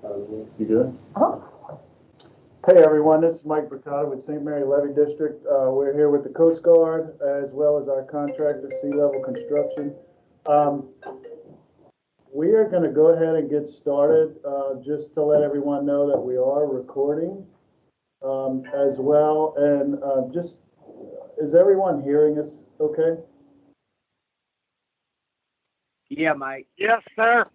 You good? Hey everyone, this is Mike Bricato with St. Mary Levee District. We're here with the Coast Guard as well as our contractor, Sea Level Construction. We are going to go ahead and get started just to let everyone know that we are recording as well. And just, is everyone hearing us okay? Yeah, Mike. Yes, sir.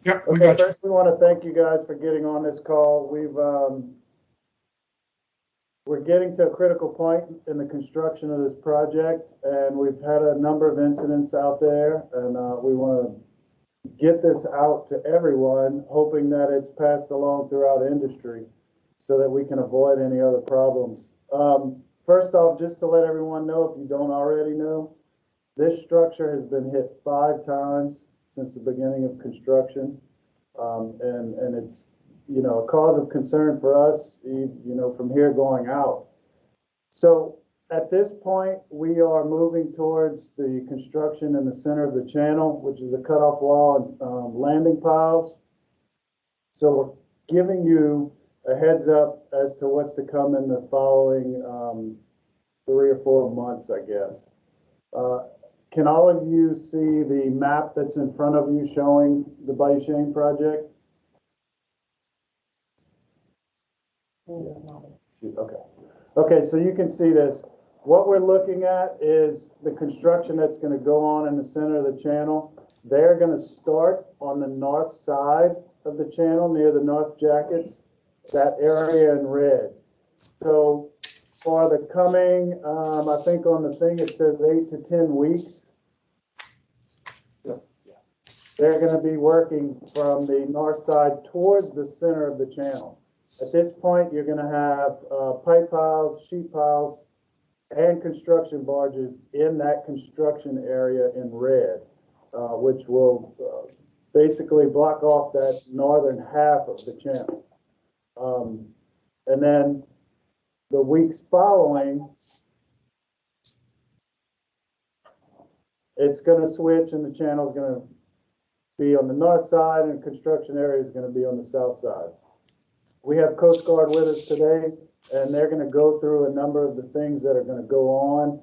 Yeah, we Okay, got you. first we want to thank you guys for getting on this call. We're getting to a critical point in the construction of this project, and we've had a number of incidents out there, and we want to get this out to everyone, hoping that it's passed along throughout industry so that we can avoid any other problems. First off, just to let everyone know, if you don't already know, this structure has been hit 5 times since the beginning of construction, and it's, you know, a cause of concern for us, you know, from here going out. So at this point, we are moving towards the construction in the center of the channel, which is a cutoff wall and landing piles. So we're giving you a heads up as to what's to come in the following 3 or 4 months, I guess. Can all of you see the map that's in front of you showing the Bayou Chene project? Okay. Okay, so you can see this. What we're looking at is the construction that's going to go on in the center of the channel. They're going to start on the north side of the channel near the North Jackets, that area in red. So for the coming, I think on the thing it says 8 to 10 weeks, they're going to be working from the north side towards the center of the channel. At this point, you're going to have pipe piles, sheet piles, and construction barges in that construction area in red, which will basically block off that northern half of the channel. And then the weeks following, it's going to switch and the channel is going to be on the north side and construction area is going to be on the south side. We have Coast Guard with us today, and they're going to go through a number of the things that are going to go on.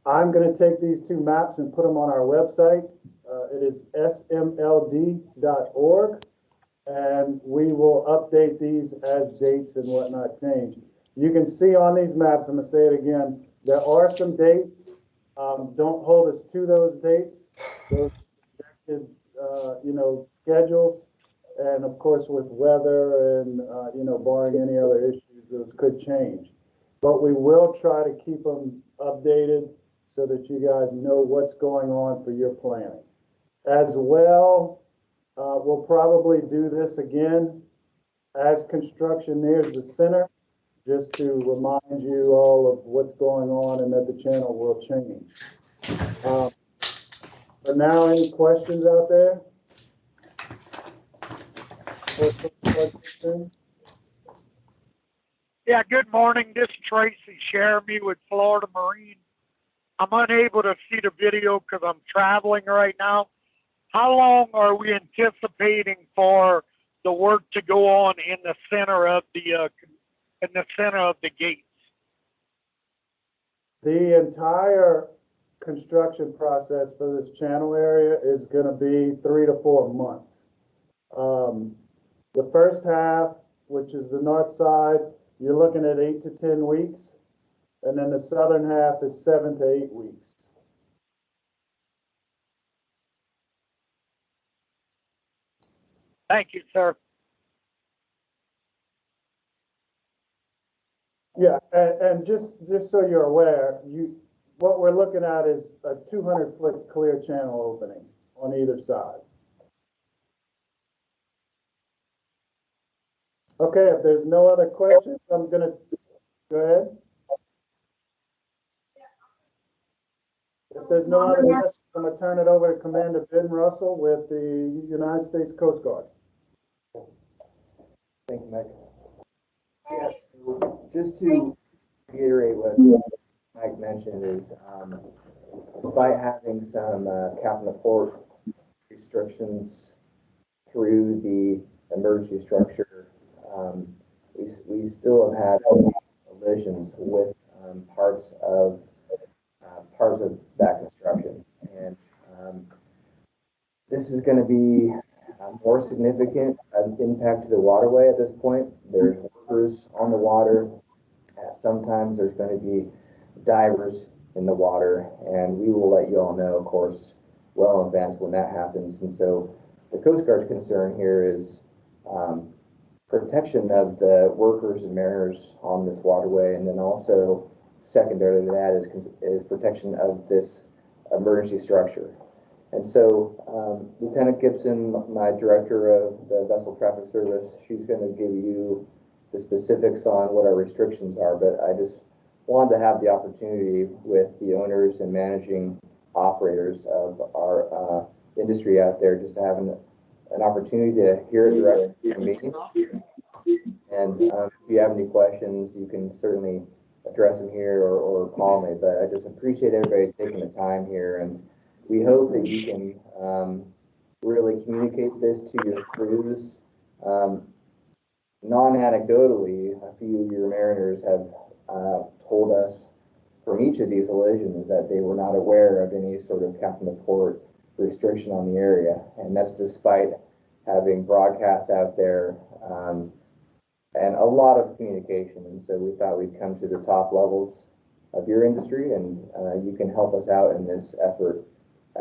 I'm going to take these 2 maps and put them on our website. It is smld.org, and we will update these as dates and whatnot change. You can see on these maps, I'm going to say it again, there are some dates. Don't hold us to those dates. Those projected, you know, schedules. And of course, with weather and, you know, barring any other issues, those could change. But we will try to keep them updated so that you guys know what's going on for your planning. As well, we'll probably do this again as construction nears the center, just to remind you all of what's going on and that the channel will change. But now, any questions out there? Yeah, good morning. This is Tracy Sheremy with Florida Marine. I'm unable to see the video because I'm traveling right now. How long are we anticipating for the work to go on in the center of the gates? The entire construction process for this channel area is going to be 3 to 4 months. The first half, which is the north side, you're looking at 8 to 10 weeks, and then the southern half is 7 to 8 weeks. Thank you, sir. Yeah, and just so you're aware, what we're looking at is a 200-foot clear channel opening on either side. Okay, if there's no other questions, I'm going to go ahead. If there's no other questions, I'm going to turn it over to Commander Ben Russell with the United States Coast Guard. Thank you, Mike. Yes, just to reiterate what Mike mentioned is, despite having some captain of port restrictions through the emergency structure, we still have had collisions with parts of that construction, and this is going to be more significant impact to the waterway at this point. There's workers on the water. Sometimes there's going to be divers in the water, and we will let you all know, of course, well in advance when that happens. And so the Coast Guard's concern here is protection of the workers and mariners on this waterway, and then also secondary to that is protection of this emergency structure. And so Lieutenant Gibson, my director of the Vessel Traffic Service, she's going to give you the specifics on what our restrictions are, but I just wanted to have the opportunity with the owners and managing operators of our industry out there just to have an opportunity to hear it directly from me. And if you have any questions, you can certainly address them here or call me, but I just appreciate everybody taking the time here, and we hope that you can really communicate this to your crews. Non-anecdotally, a few of your mariners have told us from each of these collisions that they were not aware of any sort of captain of port restriction on the area, and that's despite having broadcasts out there and a lot of communication. And so we thought we'd come to the top levels of your industry, and you can help us out in this effort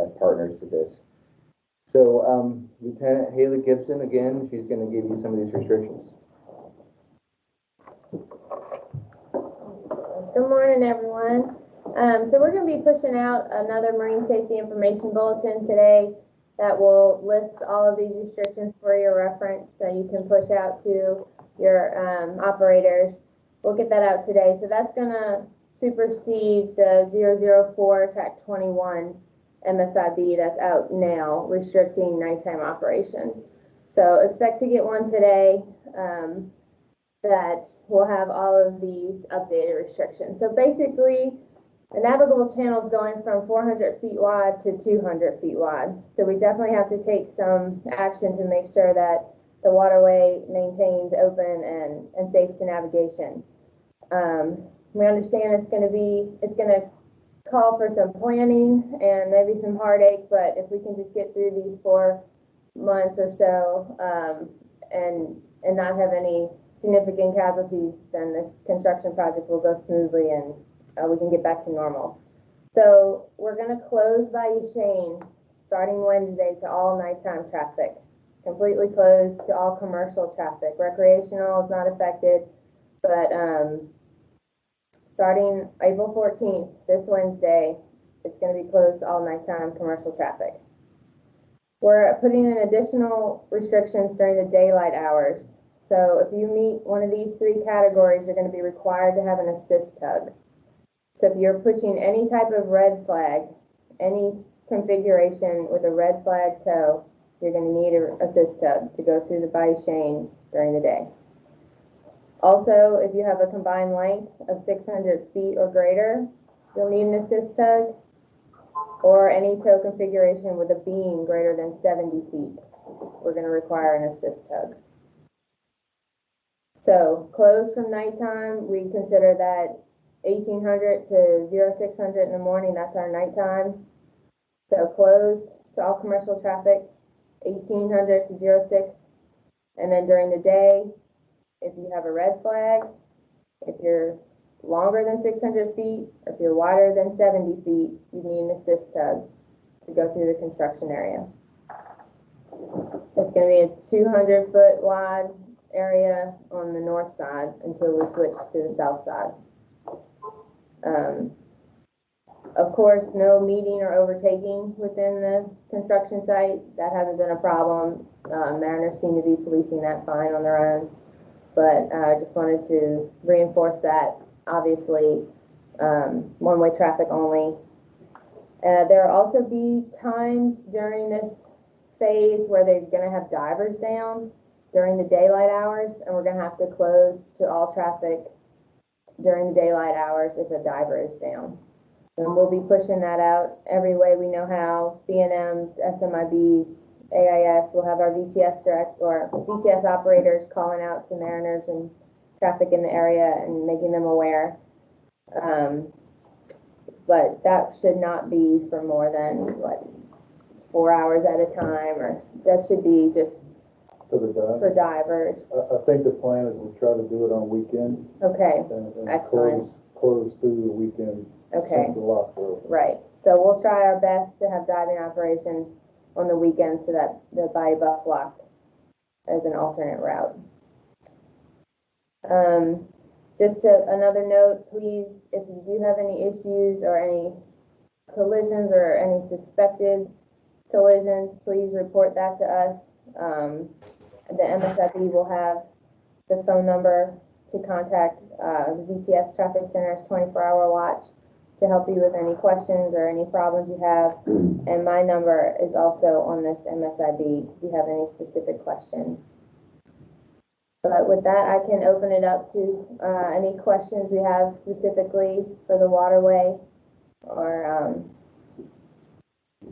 as partners to this. So Lieutenant Haley Gibson, again, she's going to give you some of these restrictions. Good morning, everyone. So we're going to be pushing out another Marine Safety Information Bulletin today that will list all of these restrictions for your reference that you can push out to your operators. We'll get that out today. So that's going to supersede the 004 TAC 21 MSIB that's out now, restricting nighttime operations. So expect to get one today that will have all of these updated restrictions. So basically, the navigable channel is going from 400 feet wide to 200 feet wide. So we definitely have to take some action to make sure that the waterway maintains open and safe to navigation. We understand it's going to call for some planning and maybe some heartache, but if we can just get through these 4 months or so and not have any significant casualties, then this construction project will go smoothly and we can get back to normal. So we're going to close Bayou Chene starting Wednesday to all nighttime traffic, completely closed to all commercial traffic. Recreational is not affected, but starting April 14th, this Wednesday, it's going to be closed to all nighttime commercial traffic. We're putting in additional restrictions during the daylight hours. So if you meet one of these 3 categories, you're going to be required to have an assist tug. So if you're pushing any type of red flag, any configuration with a red flag tow, you're going to need an assist tug to go through the Bayou Chene during the day. Also, if you have a combined length of 600 feet or greater, you'll need an assist tug, or any tow configuration with a beam greater than 70 feet. We're going to require an assist tug. So closed from nighttime, we consider that 1800 to 0600 in the morning, that's our nighttime. So closed to all commercial traffic, 1800 to 06. And then during the day, if you have a red flag, if you're longer than 600 feet, or if you're wider than 70 feet, you need an assist tug to go through the construction area. It's going to be a 200-foot wide area on the north side until we switch to the south side. Of course, no meeting or overtaking within the construction site. That hasn't been a problem. Mariners seem to be policing that fine on their own. But I just wanted to reinforce that. Obviously, one-way traffic only. There will also be times during this phase where they're going to have divers down during the daylight hours, and we're going to have to close to all traffic during the daylight hours if a diver is down. And we'll be pushing that out every way we know how. B&Ms, SMIBs, AIS. We'll have our VTS operators calling out to mariners and traffic in the area and making them aware. But that should not be for more than, 4 hours at a time, or that should be just for divers. I think the plan is to try to do it on weekends. Okay, And excellent. Close through the weekend. Okay. Since the locks are open. Right. So we'll try our best to have diving operations on the weekends so that the Bayou Buff Lock as an alternate route. Just another note, please, if you do have any issues or any collisions or any suspected collisions, please report that to us. The MSIB will have the phone number to contact the VTS Traffic Center's 24-hour watch to help you with any questions or any problems you have. And my number is also on this MSIB if you have any specific questions. But with that, I can open it up to any questions we have specifically for the waterway, or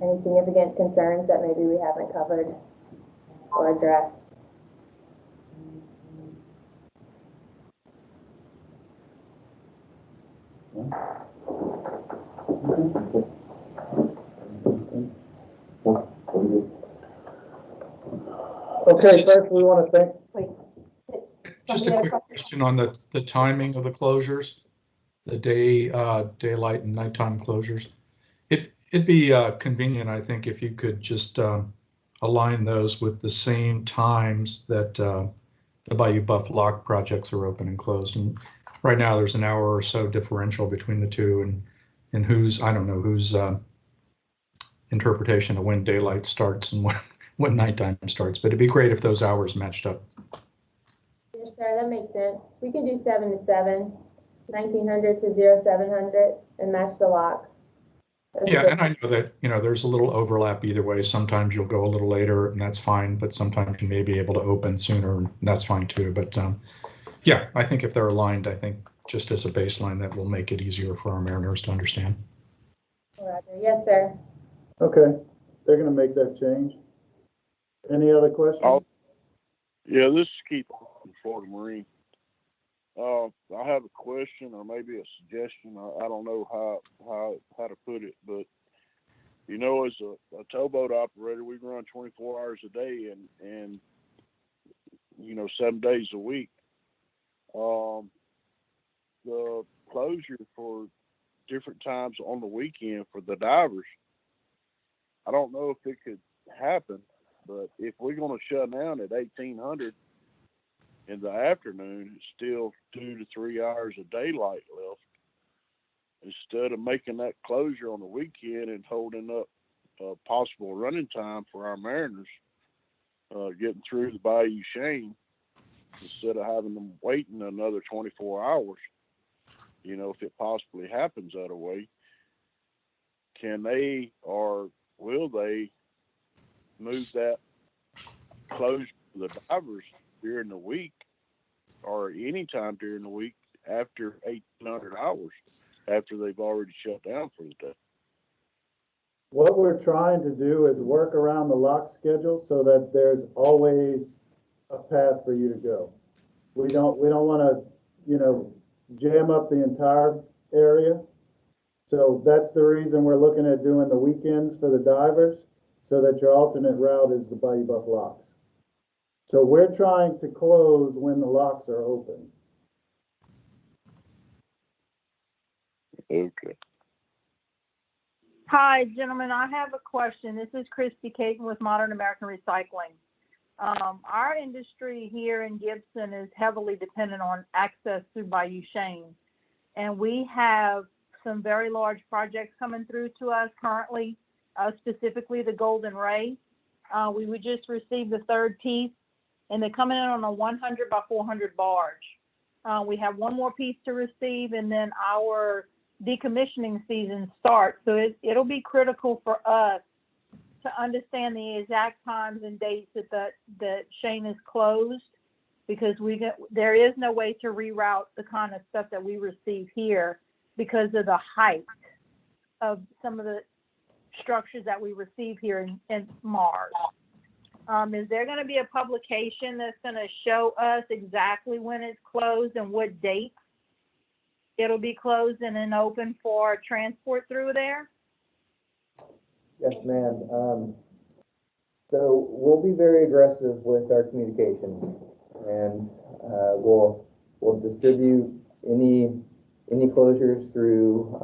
any significant concerns that maybe we haven't covered or addressed. Okay, first we want to thank. Just a quick question on the timing of the closures, the daylight and nighttime closures. It'd be convenient, I think, if you could just align those with the same times that the Bayou Buff Lock projects are open and closed. And right now there's an hour or so differential between the two, and whose, I don't know, whose interpretation of when daylight starts and when nighttime starts. But it'd be great if those hours matched up. Yes, sir, that makes sense. We can do 7 to 7, 1900 to 0700, and match the lock. Yeah, and I know that, there's a little overlap either way. Sometimes you'll go a little later and that's fine, but sometimes you may be able to open sooner and that's fine too. But yeah, I think if they're aligned, I think just as a baseline, that will make it easier for our mariners to understand. Roger. Yes, sir. Okay, they're going to make that change. Any other questions? Yeah, this is Keith from Florida Marine. I have a question or maybe a suggestion. I don't know how to put it, but as a towboat operator, we run 24 hours a day and 7 days a week. The closure for different times on the weekend for the divers, I don't know if it could happen, but if we're going to shut down at 1800 in the afternoon, it's still 2 to 3 hours of daylight left. Instead of making that closure on the weekend and holding up a possible running time for our mariners getting through the Bayou Chene, instead of having them waiting another 24 hours, if it possibly happens that way, can they or will they move that closure to the divers during the week or any time during the week after 1800 hours after they've already shut down for the day? What we're trying to do is work around the lock schedule so that there's always a path for you to go. We don't want to, jam up the entire area. So that's the reason we're looking at doing the weekends for the divers, so that your alternate route is the Bayou Buff locks. So we're trying to close when the locks are open. Okay. Hi, gentlemen. I have a question. This is Christy Caton with Modern American Recycling. Our industry here in Gibson is heavily dependent on access through Bayou Chene, and we have some very large projects coming through to us currently, specifically the Golden Ray. We would just receive the third piece, and they're coming in on a 100 by 400 barge. We have one more piece to receive, and then our decommissioning season starts. So it'll be critical for us to understand the exact times and dates that Chene is closed, because there is no way to reroute the kind of stuff that we receive here because of the height of some of the structures that we receive here in Mars. Is there gonna be a publication that's gonna show us exactly when it's closed and what date it'll be closed and then open for transport through there? Yes, ma'am. So we'll be very aggressive with our communication, and we'll distribute any closures through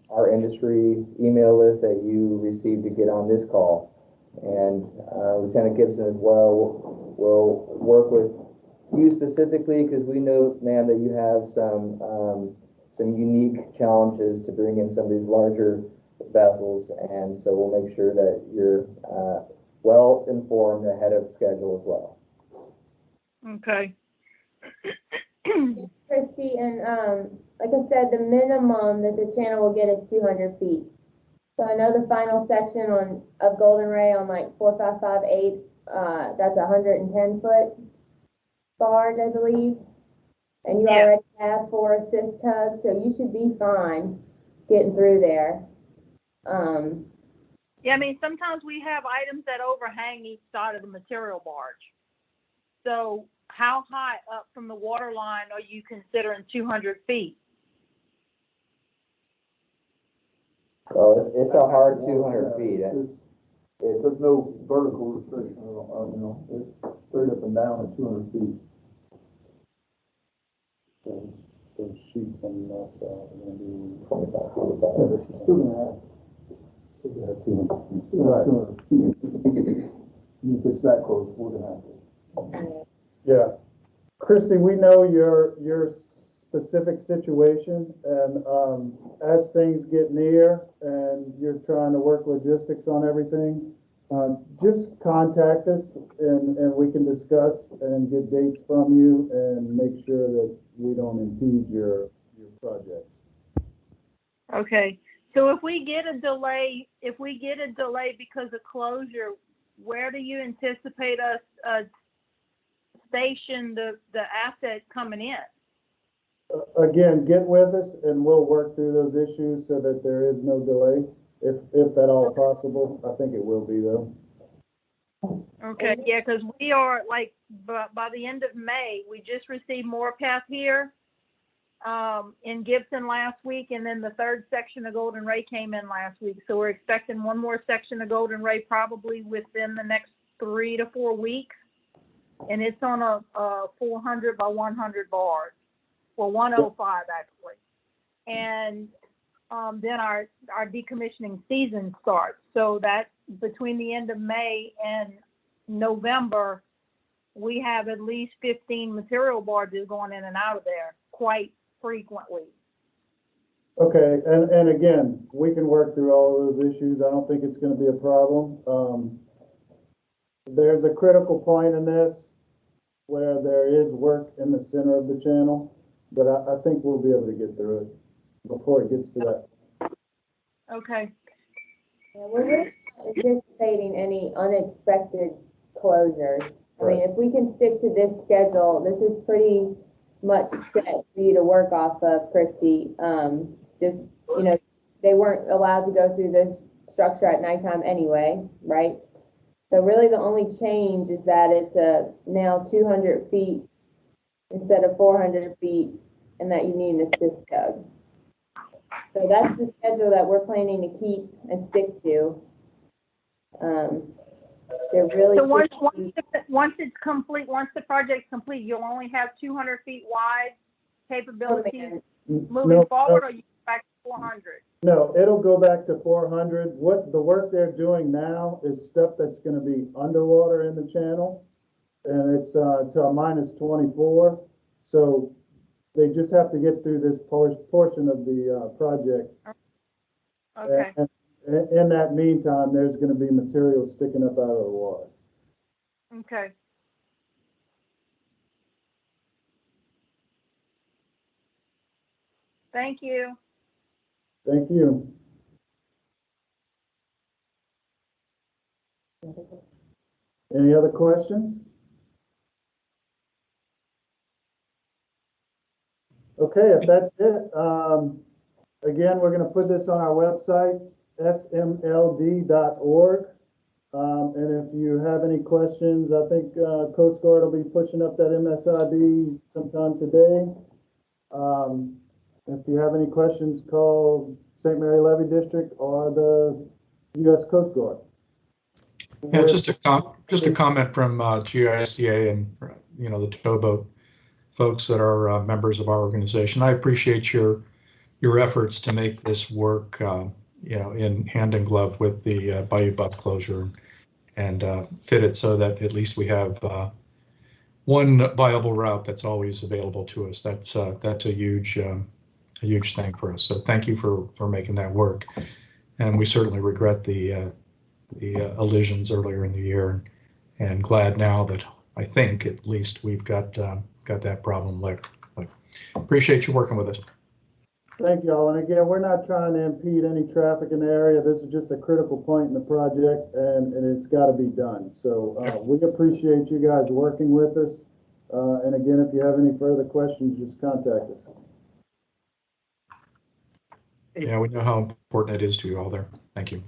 our industry email list that you receive to get on this call. And Lieutenant Gibson as well will work with you specifically, because we know, ma'am, that you have some unique challenges to bring in some of these larger vessels, and so we'll make sure that you're well informed ahead of schedule as well. Okay. Christy, and like I said, the minimum that the channel will get is 200 feet. So I know the final section of Golden Ray on like 4558, that's a 110-foot barge, I believe. And you already have 4 assist tugs, so you should be fine getting through there. Yeah, I mean, sometimes we have items that overhang each side of the material barge. So how high up from the water line are you considering 200 feet? Well, it's a hard 200 feet. There's no vertical restriction, you know, it's straight up and down at 200 feet. Those sheets on the outside are gonna be 25 feet above. Yeah, but she's still gonna have 200 feet. Still have 200 feet. If it's that close, we're gonna have to. Yeah. Christy, we know your specific situation, and as things get near and you're trying to work logistics on everything, just contact us and we can discuss and get dates from you and make sure that we don't impede your projects. Okay. So if we get a delay because of closure, where do you anticipate us station the asset coming in? Again, get with us and we'll work through those issues so that there is no delay, if at all possible. I think it will be though. Okay, yeah, because we are like, by the end of May, we just received Moorpath here in Gibson last week, and then the 3rd section of Golden Ray came in last week. So we're expecting one more section of Golden Ray probably within the next 3 to 4 weeks. And it's on a 400 by 100 barge. Well, 105 actually. And then our decommissioning season starts. So that between the end of May and November, we have at least 15 material barges going in and out of there quite frequently. Okay, and again, we can work through all of those issues. I don't think it's going to be a problem. There's a critical point in this where there is work in the center of the channel, but I think we'll be able to get through it before it gets to that. Okay. Yeah, we're really not anticipating any unexpected closures. I mean, if we can stick to this schedule, this is pretty much set for you to work off of, Christy. Just, you know, they weren't allowed to go through this structure at nighttime anyway, right? So really the only change is that it's now 200 feet instead of 400 feet, and that you need an assist tug. So that's the schedule that we're planning to keep and stick to. They're really so once it's complete, once the project's complete, you'll only have 200 feet wide capability moving forward, or you go back to 400? No, it'll go back to 400. What the work they're doing now is stuff that's going to be underwater in the channel, and it's to a -24. So they just have to get through this portion of the project. Okay. And in that meantime, there's going to be material sticking up out of the water. Okay. Thank you. Thank you. Any other questions? Okay, if that's it, again, we're going to put this on our website, smld.org. And if you have any questions, I think Coast Guard will be pushing up that MSID sometime today. If you have any questions, call St. Mary Levee District or the U.S. Coast Guard. Yeah, just a comment from GISCA and the towboat folks that are members of our organization. I appreciate your efforts to make this work, in hand in glove with the Bayou Buff closure and fit it so that at least we have one viable route that's always available to us. That's a huge thing for us. So thank you for making that work. And we certainly regret the elisions earlier in the year, and glad now that I think at least we've got that problem licked. But appreciate you working with us. Thank you all. And again, we're not trying to impede any traffic in the area. This is just a critical point in the project, and it's got to be done. So we appreciate you guys working with us. And again, if you have any further questions, just contact us. Yeah, we know how important it is to you all there. Thank you.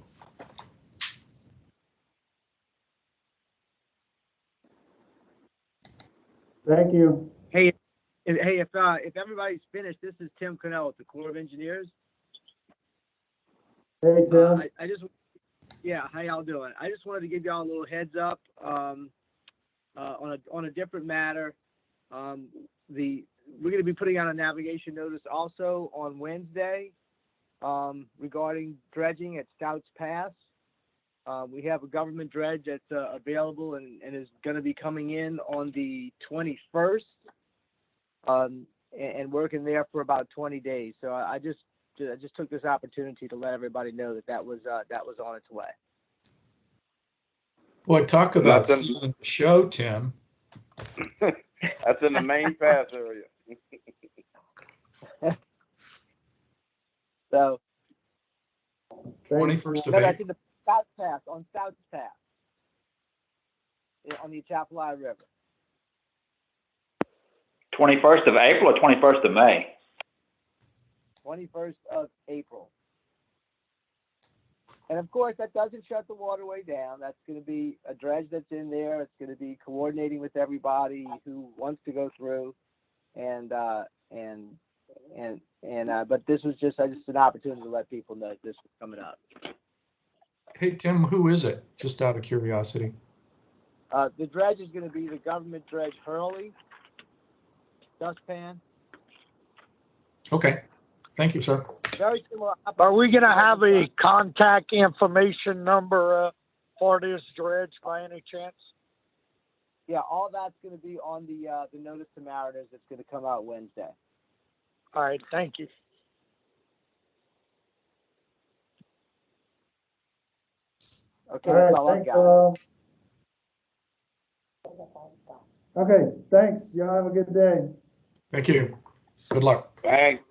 Thank you. Hey, if everybody's finished, this is Tim Connell with the Corps of Engineers. Hey, Tim. How y'all doing? I just wanted to give y'all a little heads up on a different matter. We're going to be putting out a navigation notice also on Wednesday regarding dredging at Stouts Pass. We have a government dredge that's available and is going to be coming in on the 21st and working there for about 20 days. So I just took this opportunity to let everybody know that was on its way. Boy, talk about stealing the show, Tim. That's in the main pass area. So 21st of that's April. in the Stouts Pass, on the Atchafalaya River. 21st of April or 21st of May? 21st of April. And of course, that doesn't shut the waterway down. That's going to be a dredge that's in there. It's going to be coordinating with everybody who wants to go through, but this was just an opportunity to let people know this was coming up. Hey, Tim, who is it? Just out of curiosity. The dredge is going to be the government dredge Hurley dustpan. Okay. Thank you, sir. Very similar. Are we going to have a contact information number for this dredge by any chance? Yeah, all that's going to be on the notice to mariners that's going to come out Wednesday. All right, thank you. Okay, All right, thanks, okay, thanks. Y'all have a good day. Thank you. Good luck. Thanks.